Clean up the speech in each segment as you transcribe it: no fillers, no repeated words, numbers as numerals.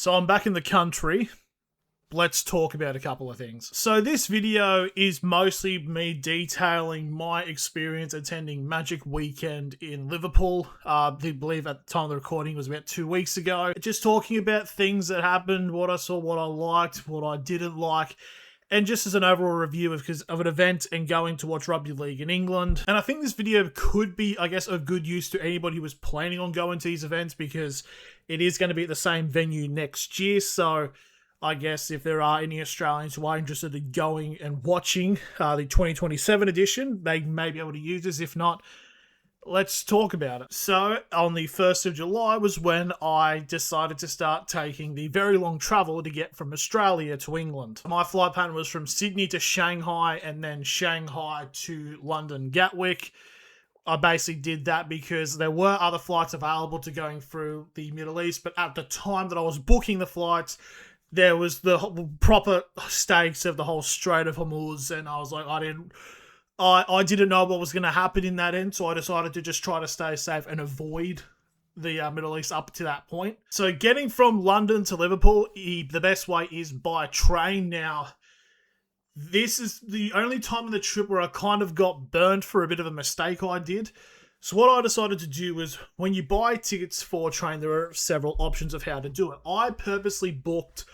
So I'm back in the country. Let's talk about a couple of things. So this video is mostly me detailing my experience attending Magic Weekend in Liverpool. I believe at the time of the recording was about 2 weeks ago. Just talking about things that happened, what I saw, what I liked, what I didn't like, and just as an overall review of an event and going to watch Rugby League in England. And I think this video could be, I guess, of good use to anybody who was planning on going to these events because it is going to be at the same venue next year. So I guess if there are any Australians who are interested in going and watching the 2027 edition, they may be able to use this. If not, let's talk about it. So on the 1st of July was when I decided to start taking the very long travel to get from Australia to England. My flight pattern was from Sydney to Shanghai and then Shanghai to London Gatwick. I basically did that because there were other flights available to going through the Middle East, but at the time that I was booking the flights, there was the proper stakes of the whole Strait of Hormuz, and I was like, I didn't know what was going to happen in that end, so I decided to just try to stay safe and avoid the Middle East up to that point. So getting from London to Liverpool, the best way is by train. Now, this is the only time in the trip where I kind of got burnt for a bit of a mistake I did. So what I decided to do was, when you buy tickets for a train, there are several options of how to do it. I purposely booked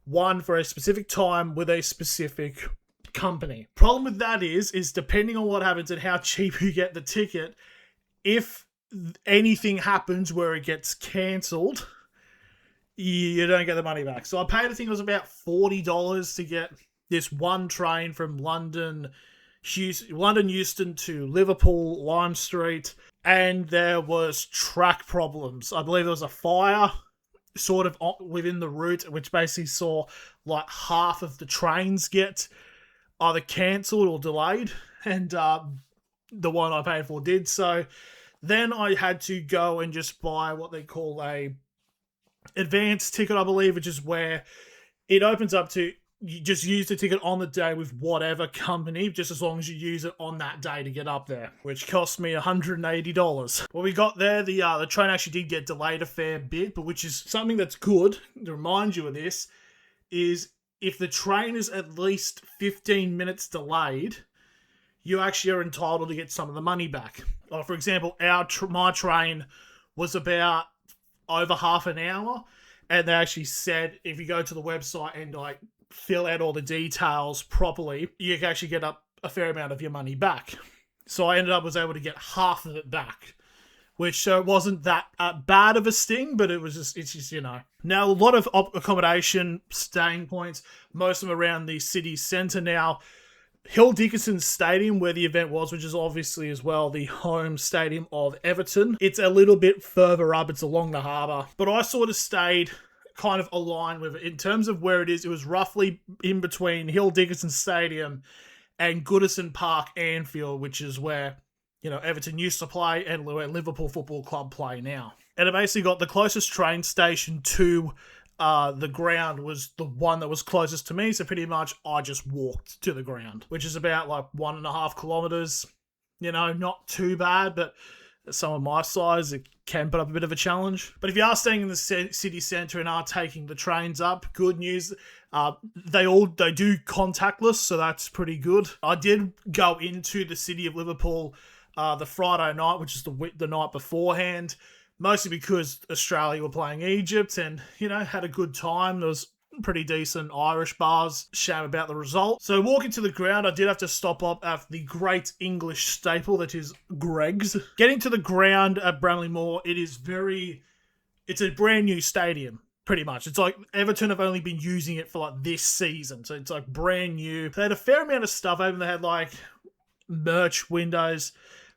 one for a specific time with a specific company. Problem with that is depending on what happens and how cheap you get the ticket, if anything happens where it gets cancelled, you don't get the money back. So I paid, I think it was about $40 to get this one train from London Euston to Liverpool, Lime Street, and there was track problems. I believe there was a fire sort of within the route, which basically saw like half of the trains get either cancelled or delayed, and the one I paid for did. So then I had to go and just buy what they call a advanced ticket, I believe, which is where it opens up to you just use the ticket on the day with whatever company, just as long as you use it on that day to get up there, which cost me $180. When we got there, the train actually did get delayed a fair bit, but which is something that's good to remind you of this, is if the train is at least 15 minutes delayed, you actually are entitled to get some of the money back. Like, for example, my train was about over half an hour, and they actually said if you go to the website and fill out all the details properly, you can actually get up a fair amount of your money back. So I was able to get half of it back, which it wasn't that bad of a sting, but it's just, you know. Now, a lot of accommodation staying points, most of them around the city centre now. Hill Dickinson Stadium, where the event was, which is obviously as well the home stadium of Everton, it's a little bit further up, it's along the harbour, but I sort of stayed kind of aligned with it. In terms of where it was roughly in between Hill Dickinson Stadium and Goodison Park, Anfield, which is where, you know, Everton used to play and where Liverpool Football Club play now. And it basically got the closest train station to the ground was the one that was closest to me, so pretty much I just walked to the ground, which is about 1.5 kilometres. You know, not too bad, but someone my size, it can put up a bit of a challenge. But if you are staying in the city centre and are taking the trains up, good news, they do contactless, so that's pretty good. I did go into the city of Liverpool the Friday night, which is the night beforehand, mostly because Australia were playing Egypt and, you know, had a good time. There was pretty decent Irish bars. Shame about the result. So walking to the ground, I did have to stop up at the great English staple that is Greggs. Getting to the ground at Bramley Moore, it's a brand new stadium, pretty much. It's like Everton have only been using it for this season, so it's brand new. They had a fair amount of stuff open. They had merch windows,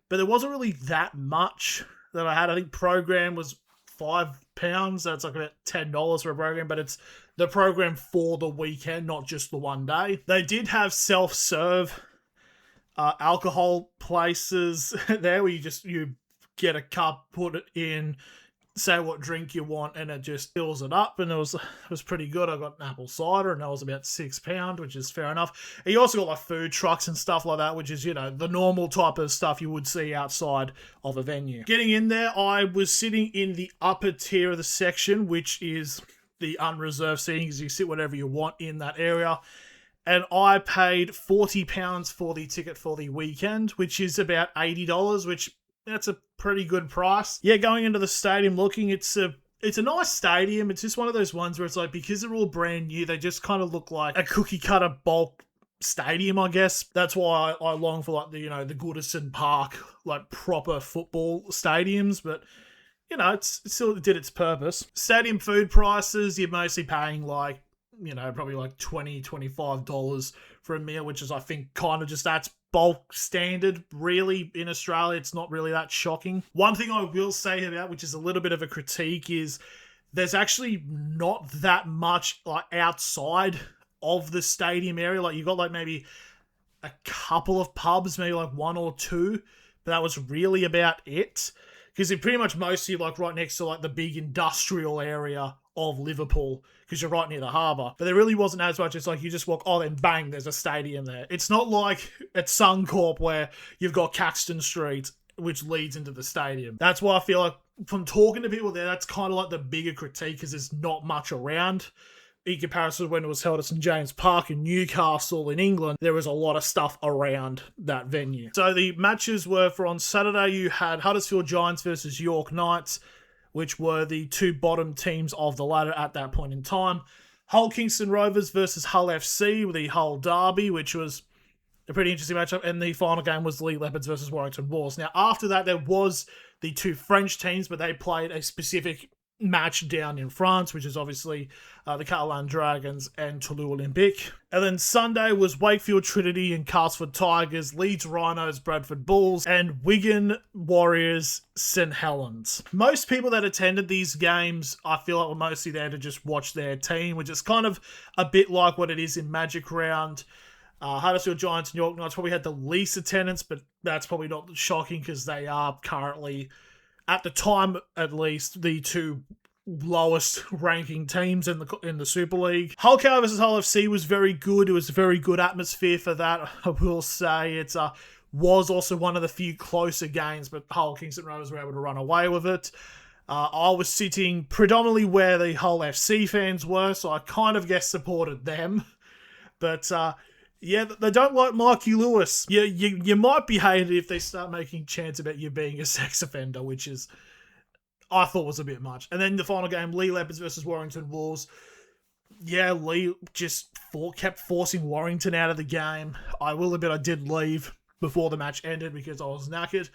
but there wasn't really that much that I had. I think program was £5, so it's about $10 for a program, but it's the program for the weekend, not just the one day. They did have self-serve alcohol places there where you get a cup, put it in, say what drink you want, and it just fills it up, and it was pretty good. I got an apple cider, and that was about £6, which is fair enough. And you also got food trucks and stuff like that, which is, you know, the normal type of stuff you would see outside of a venue. Getting in there, I was sitting in the upper tier of the section, which is the unreserved seating because you sit whatever you want in that area. And I paid £40 for the ticket for the weekend, which is about $80, which that's a pretty good price. Yeah, going into the stadium looking, it's a nice stadium. It's just one of those ones where it's like, because they're all brand new, they just kind of look like a cookie cutter bulk stadium, I guess. That's why I long for like the Goodison Park, like proper football stadiums, but it still did its purpose. Stadium food prices, you're mostly paying like, probably like $20, $25 for a meal, which is, I think, kind of just that's bulk standard, really, in Australia. It's not really that shocking. One thing I will say about, which is a little bit of a critique, is there's actually not that much like outside of the stadium area. Like, you got like maybe a couple of pubs, maybe like one or two, but that was really about it. Because you're pretty much mostly like right next to like the big industrial area of Liverpool, because you're right near the harbour. But there really wasn't as much. It's like you just walk, then bang, there's a stadium there. It's not like at Suncorp where you've got Caxton Street, which leads into the stadium. That's why I feel like, from talking to people there, that's kind of like the bigger critique, because there's not much around. In comparison to when it was held at St James Park in Newcastle in England, there was a lot of stuff around that venue. So the matches were for on Saturday, you had Huddersfield Giants versus York Knights, which were the two bottom teams of the ladder at that point in time. Hull Kingston Rovers versus Hull FC, with the Hull Derby, which was a pretty interesting matchup. And the final game was Leigh Leopards versus Warrington Wolves. Now, after that, there was the two French teams, but they played a specific match down in France, which is obviously the Catalan Dragons and Toulouse Olympique. And then Sunday was Wakefield Trinity and Castleford Tigers, Leeds Rhinos, Bradford Bulls, and Wigan Warriors St Helens. Most people that attended these games, I feel like, were mostly there to just watch their team, which is kind of a bit like what it is in Magic Round. Huddersfield Giants and York Knights probably had the least attendance, but that's probably not shocking because they are currently, at the time at least, the two lowest ranking teams in the Super League. Hull KR versus Hull FC was very good. It was a very good atmosphere for that, I will say. It was also one of the few closer games, but Hull Kingston Rovers were able to run away with it. I was sitting predominantly where the Hull FC fans were, so I kind of guess supported them. But yeah, they don't like Mikey Lewis. You might be hated if they start making chants about you being a sex offender, which is, I thought, was a bit much. And then the final game, Leigh Leopards versus Warrington Wolves. Yeah, Leigh just kept forcing Warrington out of the game. I will admit I did leave before the match ended because I was knackered.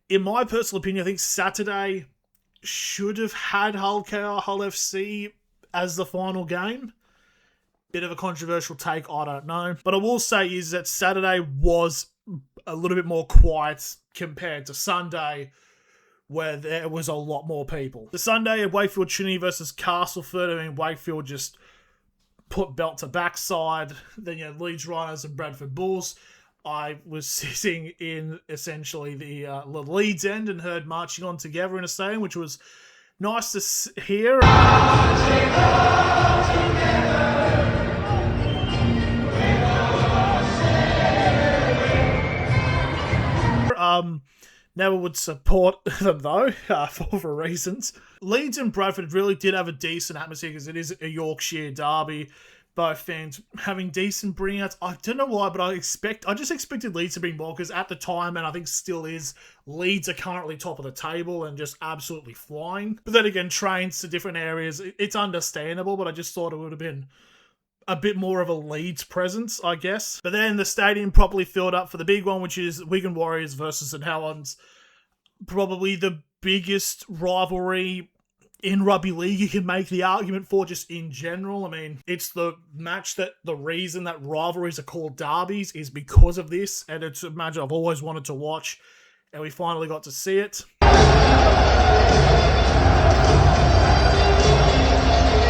In my personal opinion, I think Saturday should have had Hull KR, Hull FC as the final game. Bit of a controversial take, I don't know. But I will say is that Saturday was a little bit more quiet compared to Sunday, where there was a lot more people. The Sunday at Wakefield Trinity versus Castleford, I mean, Wakefield just put belt to backside. Then you had Leeds Rhinos and Bradford Bulls. I was sitting in essentially the Leeds end and heard Marching On Together in a stadium, which was nice to hear. Never would support them though, for reasons. Leeds and Bradford really did have a decent atmosphere because it is a Yorkshire derby. Both fans having decent bringouts. I don't know why, but I just expected Leeds to bring more because at the time, and I think still is, Leeds are currently top of the table and just absolutely flying. But then again, trains to different areas, it's understandable, but I just thought it would have been a bit more of a Leeds presence, I guess. But then the stadium properly filled up for the big one, which is Wigan Warriors versus St Helens. Probably the biggest rivalry in rugby league you can make the argument for, just in general. I mean, it's the match that the reason that rivalries are called derbies is because of this, and it's a match I've always wanted to watch, and we finally got to see it.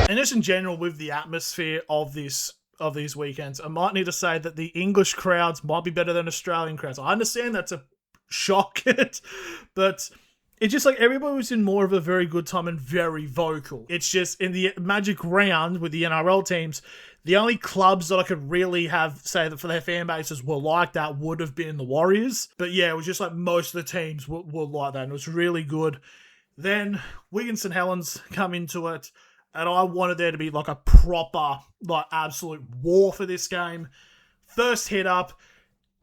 And just in general, with the atmosphere of these weekends, I might need to say that the English crowds might be better than Australian crowds. I understand that's a shock, but it's just like everybody was in more of a very good time and very vocal. It's just in the Magic Round with the NRL teams, the only clubs that I could really have say that for their fan bases were like that would have been the Warriors. But yeah, it was just like most of the teams were like that, and it was really good. Then Wigan St Helens come into it. And I wanted there to be like a proper, like absolute war for this game. First hit up,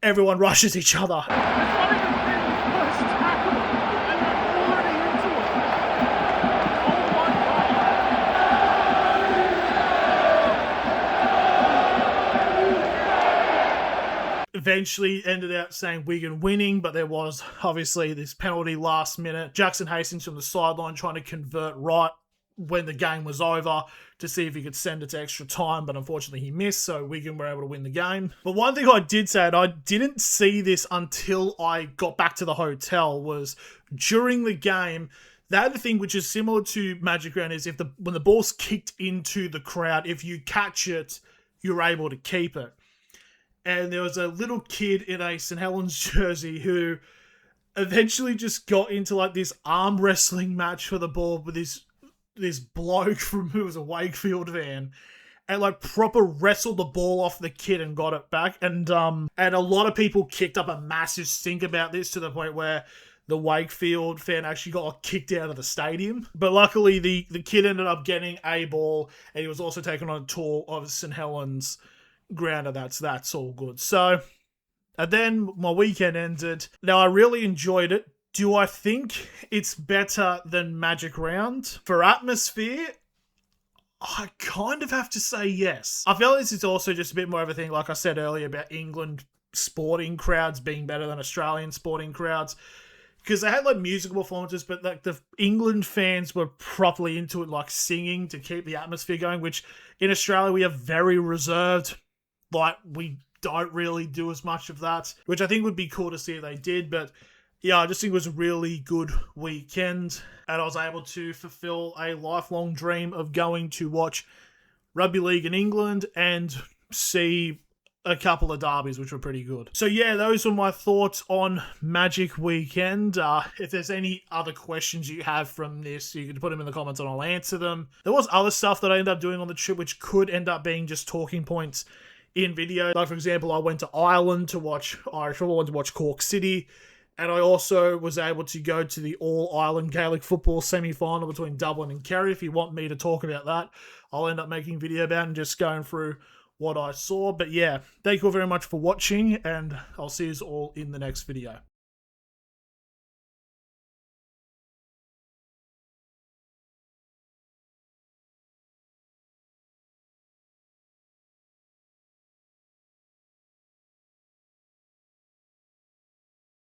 everyone rushes each other. It's not even been the first tackle, and they're already into it. Oh my God. Eventually ended out saying Wigan winning, but there was obviously this penalty last minute. Jackson Hastings from the sideline trying to convert right when the game was over to see if he could send it to extra time, but unfortunately he missed, so Wigan were able to win the game. But one thing I did say, and I didn't see this until I got back to the hotel, was during the game, the other thing which is similar to Magic Round is when the ball's kicked into the crowd, if you catch it, you're able to keep it. And there was a little kid in a St. Helens jersey who eventually just got into like this arm wrestling match for the ball with this bloke from who was a Wakefield fan, and like proper wrestled the ball off the kid and got it back. And a lot of people kicked up a massive stink about this to the point where the Wakefield fan actually got kicked out of the stadium. But luckily the kid ended up getting a ball, and he was also taken on a tour of St. Helens ground, and that's all good. So, and then my weekend ended. Now I really enjoyed it. Do I think it's better than Magic Round? For atmosphere, I kind of have to say yes. I feel like this is also just a bit more of a thing, like I said earlier, about England sporting crowds being better than Australian sporting crowds. Because they had like musical performances, but like the England fans were properly into it, like singing to keep the atmosphere going, which in Australia we have very reserved. Like we don't really do as much of that, which I think would be cool to see if they did, but yeah, I just think it was a really good weekend, and I was able to fulfill a lifelong dream of going to watch rugby league in England and see a couple of derbies, which were pretty good. So yeah, those were my thoughts on Magic Weekend. If there's any other questions you have from this, you can put them in the comments and I'll answer them. There was other stuff that I ended up doing on the trip, which could end up being just talking points in video. Like, for example, I went to Ireland to watch Irish football, I went to watch Cork City. And I also was able to go to the All-Ireland Gaelic Football semi-final between Dublin and Kerry. If you want me to talk about that, I'll end up making a video about it and just going through what I saw. But yeah, thank you all very much for watching, and I'll see you all in the next video.